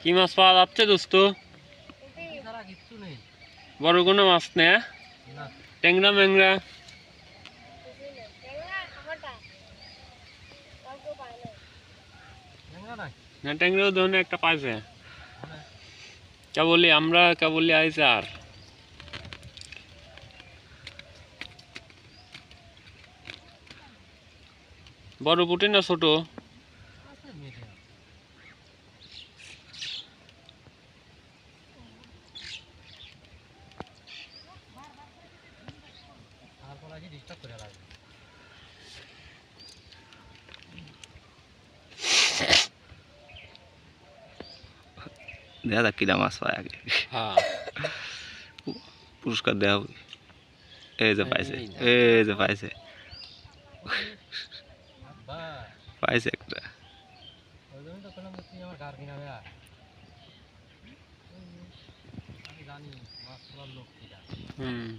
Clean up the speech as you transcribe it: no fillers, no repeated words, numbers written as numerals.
কি মাছ পাওয়া যাচ্ছে দোস্ত? বড় কোনো মাছ নেই? ট্যাংরা ম্যাংরা না, ট্যাংরাও ধরনের একটা পাইছে। কেবলই আমরা কেবলই আইছে। আর বড় পুঁটি না ছোট? দেখা যাক কিরা মাছ পায় আগে। পুরস্কার দেওয়া হবে। এই যে পাইছে, এই যে পাইছে, পাইছে একটা। হুম।